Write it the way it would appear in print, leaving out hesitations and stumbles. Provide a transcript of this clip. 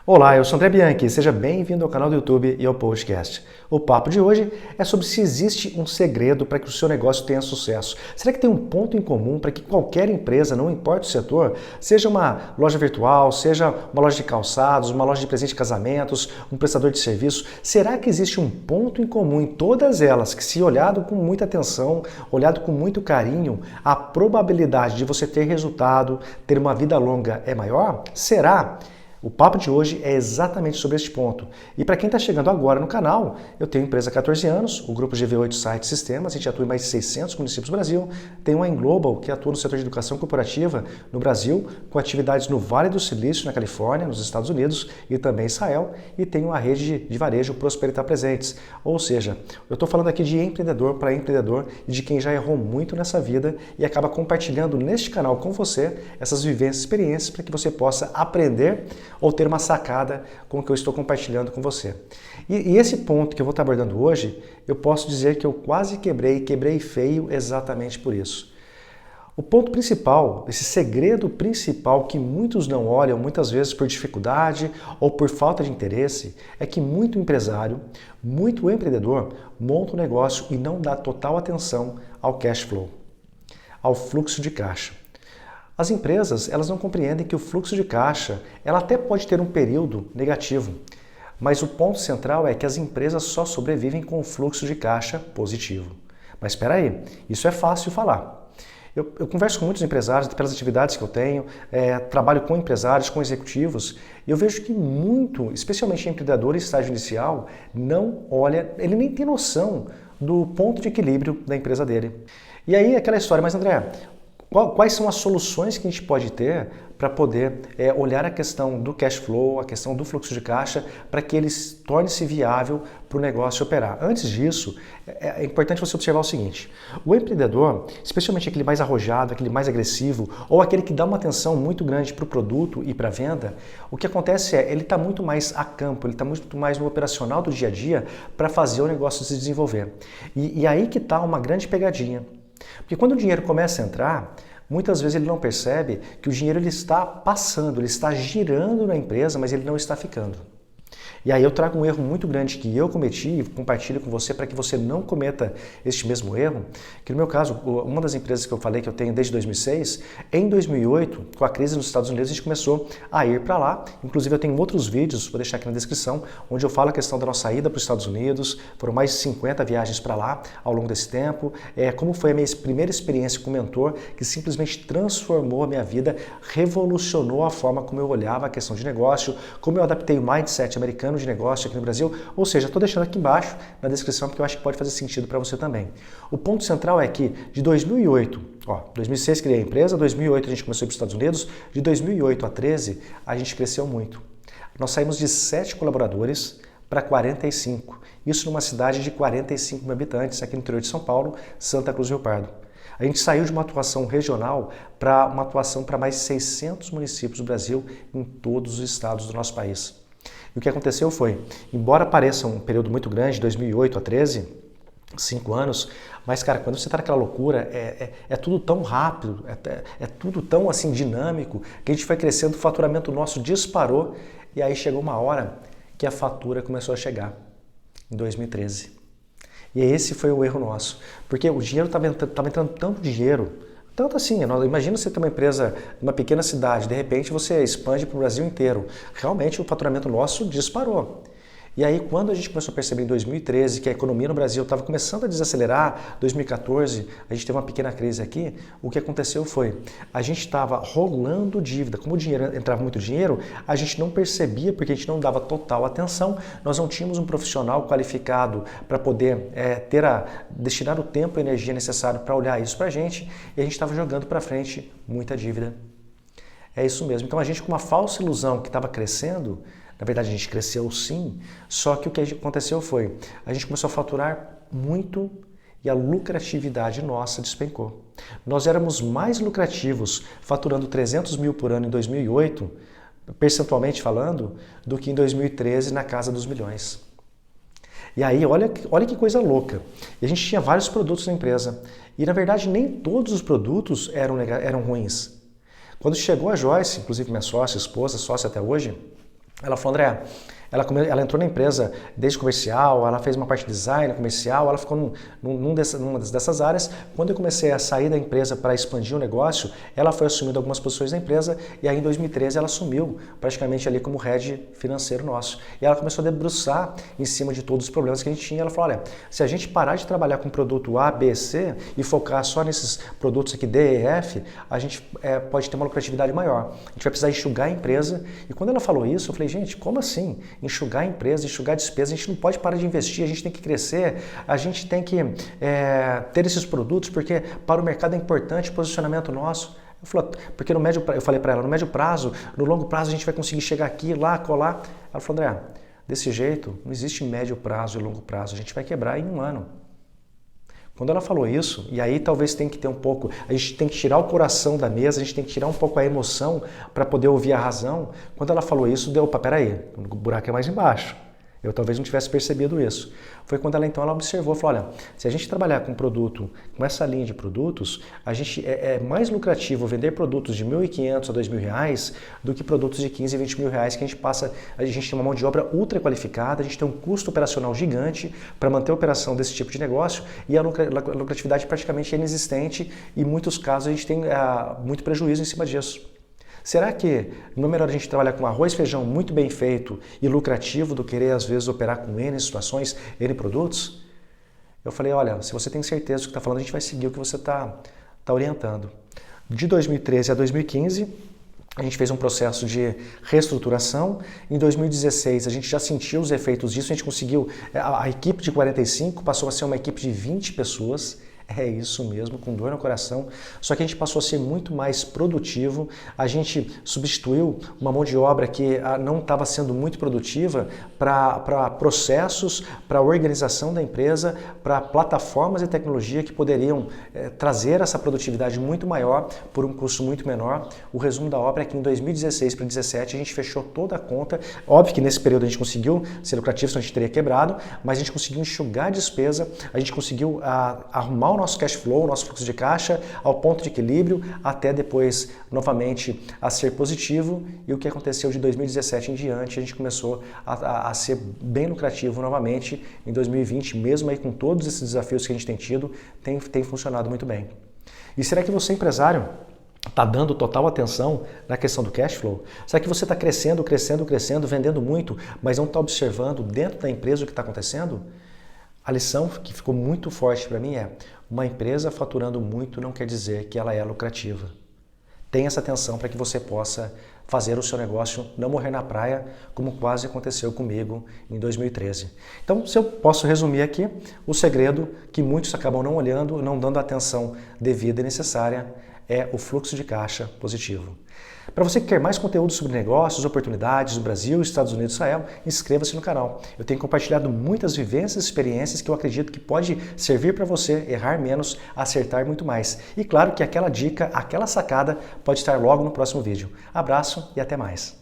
Olá, eu sou André Bianchi, seja bem-vindo ao canal do YouTube e ao podcast. O papo de hoje é sobre se existe um segredo para que o seu negócio tenha sucesso. Será que tem um ponto em comum para que qualquer empresa, não importa o setor, seja uma loja virtual, seja uma loja de calçados, uma loja de presente de casamentos, um prestador de serviço, será que existe um ponto em comum em todas elas que, se olhado com muita atenção, olhado com muito carinho, a probabilidade de você ter resultado, ter uma vida longa é maior? Será? O papo de hoje é exatamente sobre este ponto. E para quem está chegando agora no canal, eu tenho empresa há 14 anos, o grupo GV8 Sites Sistemas, a gente atua em mais de 600 municípios do Brasil, tem uma Global que atua no setor de educação corporativa no Brasil, com atividades no Vale do Silício, na Califórnia, nos Estados Unidos e também em Israel, e tenho a rede de varejo Prosperidade Presentes. Ou seja, eu estou falando aqui de empreendedor para empreendedor e de quem já errou muito nessa vida e acaba compartilhando neste canal com você essas vivências e experiências para que você possa aprender ou ter uma sacada com o que eu estou compartilhando com você. E esse ponto que eu vou estar abordando hoje, eu posso dizer que eu quase quebrei feio exatamente por isso. O ponto principal, esse segredo principal que muitos não olham, muitas vezes por dificuldade ou por falta de interesse, é que muito empresário, muito empreendedor monta um negócio e não dá total atenção ao cash flow, ao fluxo de caixa. As empresas, elas não compreendem que o fluxo de caixa, ela até pode ter um período negativo, mas o ponto central é que as empresas só sobrevivem com o fluxo de caixa positivo. Mas espera aí, isso é fácil falar. Eu converso com muitos empresários pelas atividades que eu tenho, trabalho com empresários, com executivos, e eu vejo que muito, especialmente empreendedor em estágio inicial, não olha, ele nem tem noção do ponto de equilíbrio da empresa dele. E aí aquela história, mas André, quais são as soluções que a gente pode ter para poder olhar a questão do cash flow, a questão do fluxo de caixa, para que ele torne-se viável para o negócio operar? Antes disso, é importante você observar o seguinte: o empreendedor, especialmente aquele mais arrojado, aquele mais agressivo, ou aquele que dá uma atenção muito grande para o produto e para a venda, o que acontece é ele está muito mais a campo, ele está muito mais no operacional do dia a dia para fazer o negócio se desenvolver. E aí que está uma grande pegadinha. Porque quando o dinheiro começa a entrar, muitas vezes ele não percebe que o dinheiro ele está passando, ele está girando na empresa, mas ele não está ficando. E aí eu trago um erro muito grande que eu cometi e compartilho com você para que você não cometa este mesmo erro, que no meu caso, uma das empresas que eu falei que eu tenho desde 2006, em 2008, com a crise nos Estados Unidos, a gente começou a ir para lá. Inclusive eu tenho outros vídeos, vou deixar aqui na descrição, onde eu falo a questão da nossa ida para os Estados Unidos, foram mais de 50 viagens para lá ao longo desse tempo, como foi a minha primeira experiência com um mentor que simplesmente transformou a minha vida, revolucionou a forma como eu olhava a questão de negócio, como eu adaptei o mindset americano de negócio aqui no Brasil, ou seja, estou deixando aqui embaixo na descrição porque eu acho que pode fazer sentido para você também. O ponto central é que de 2008, 2006 criei a empresa, 2008 a gente começou a ir para os Estados Unidos, de 2008 a 13 a gente cresceu muito. Nós saímos de 7 colaboradores para 45, isso numa cidade de 45 mil habitantes aqui no interior de São Paulo, Santa Cruz do Rio Pardo. A gente saiu de uma atuação regional para uma atuação para mais de 600 municípios do Brasil em todos os estados do nosso país. E o que aconteceu foi, embora pareça um período muito grande, 2008 a 13, 5 anos, mas cara, quando você está naquela loucura, é tudo tão rápido, é tudo tão assim dinâmico, que a gente foi crescendo, o faturamento nosso disparou, e aí chegou uma hora que a fatura começou a chegar, em 2013. E esse foi o erro nosso, porque o dinheiro estava entrando tanto dinheiro, tanto assim, imagina você ter uma empresa numa pequena cidade, de repente você expande para o Brasil inteiro. Realmente o faturamento nosso disparou. E aí quando a gente começou a perceber em 2013 que a economia no Brasil estava começando a desacelerar, 2014 a gente teve uma pequena crise aqui, o que aconteceu foi, a gente estava rolando dívida, como o dinheiro entrava muito dinheiro, a gente não percebia porque a gente não dava total atenção, nós não tínhamos um profissional qualificado para poder destinar o tempo e a energia necessário para olhar isso para a gente, e a gente estava jogando para frente muita dívida. É isso mesmo, então a gente com uma falsa ilusão que estava crescendo, na verdade, a gente cresceu sim, só que o que aconteceu foi, a gente começou a faturar muito e a lucratividade nossa despencou. Nós éramos mais lucrativos faturando 300 mil por ano em 2008, percentualmente falando, do que em 2013 na casa dos milhões. E aí, olha que coisa louca. E a gente tinha vários produtos na empresa. E na verdade, nem todos os produtos eram ruins. Quando chegou a Joyce, inclusive minha sócia, esposa, sócia até hoje, Ela falou, André, ela entrou na empresa desde comercial, ela fez uma parte de design comercial, ela ficou numa dessas áreas. Quando eu comecei a sair da empresa para expandir o negócio, ela foi assumindo algumas posições da empresa e aí em 2013 ela assumiu praticamente ali como head financeiro nosso. E ela começou a debruçar em cima de todos os problemas que a gente tinha. Ela falou, olha, se a gente parar de trabalhar com produto A, B, C e focar só nesses produtos aqui D e F, a gente pode ter uma lucratividade maior. A gente vai precisar enxugar a empresa. E quando ela falou isso, eu falei, gente, como assim? Enxugar a empresa, enxugar a despesa, a gente não pode parar de investir, a gente tem que crescer, a gente tem que ter esses produtos, porque para o mercado é importante o posicionamento nosso. Eu falei, porque eu falei para ela, no médio prazo, no longo prazo a gente vai conseguir chegar aqui, lá, colar. Ela falou, André, desse jeito não existe médio prazo e longo prazo, a gente vai quebrar em 1 ano. Quando ela falou isso, e aí talvez tem que ter um pouco, a gente tem que tirar o coração da mesa, a gente tem que tirar um pouco a emoção para poder ouvir a razão. Quando ela falou isso, deu, opa, peraí, o buraco é mais embaixo. Eu talvez não tivesse percebido isso. Foi quando ela observou, falou, olha, se a gente trabalhar com produto, com essa linha de produtos, a gente é mais lucrativo vender produtos de R$ 1.500 a R$ 2.000 do que produtos de 15 e 20 mil reais que a gente tem uma mão de obra ultra qualificada, a gente tem um custo operacional gigante para manter a operação desse tipo de negócio e a lucratividade praticamente é inexistente e em muitos casos a gente tem muito prejuízo em cima disso. Será que não é melhor a gente trabalhar com arroz e feijão muito bem feito e lucrativo do que querer às vezes operar com N situações, N produtos? Eu falei, olha, se você tem certeza do que está falando, a gente vai seguir o que você está orientando. De 2013 a 2015, a gente fez um processo de reestruturação. Em 2016, a gente já sentiu os efeitos disso, a gente conseguiu, a equipe de 45 passou a ser uma equipe de 20 pessoas. É isso mesmo, com dor no coração. Só que a gente passou a ser muito mais produtivo. A gente substituiu uma mão de obra que não estava sendo muito produtiva para processos, para organização da empresa, para plataformas de tecnologia que poderiam trazer essa produtividade muito maior por um custo muito menor. O resumo da obra é que em 2016 para 2017 a gente fechou toda a conta. Óbvio que nesse período a gente conseguiu ser lucrativo, senão a gente teria quebrado, mas a gente conseguiu enxugar a despesa, a gente conseguiu arrumar o nosso cash flow, o nosso fluxo de caixa ao ponto de equilíbrio, até depois novamente a ser positivo. E o que aconteceu de 2017 em diante, a gente começou a ser bem lucrativo novamente em 2020, mesmo aí com todos esses desafios que a gente tem tido, tem funcionado muito bem. E será que você, empresário, está dando total atenção na questão do cash flow? Será que você está crescendo, vendendo muito, mas não está observando dentro da empresa o que está acontecendo? A lição que ficou muito forte para mim é: uma empresa faturando muito não quer dizer que ela é lucrativa. Tenha essa atenção para que você possa fazer o seu negócio não morrer na praia, como quase aconteceu comigo em 2013. Então, se eu posso resumir aqui, o segredo que muitos acabam não olhando, não dando a atenção devida e necessária, é o fluxo de caixa positivo. Para você que quer mais conteúdo sobre negócios, oportunidades no Brasil, Estados Unidos e Israel, inscreva-se no canal. Eu tenho compartilhado muitas vivências e experiências que eu acredito que pode servir para você errar menos, acertar muito mais. E claro que aquela dica, aquela sacada pode estar logo no próximo vídeo. Abraço e até mais.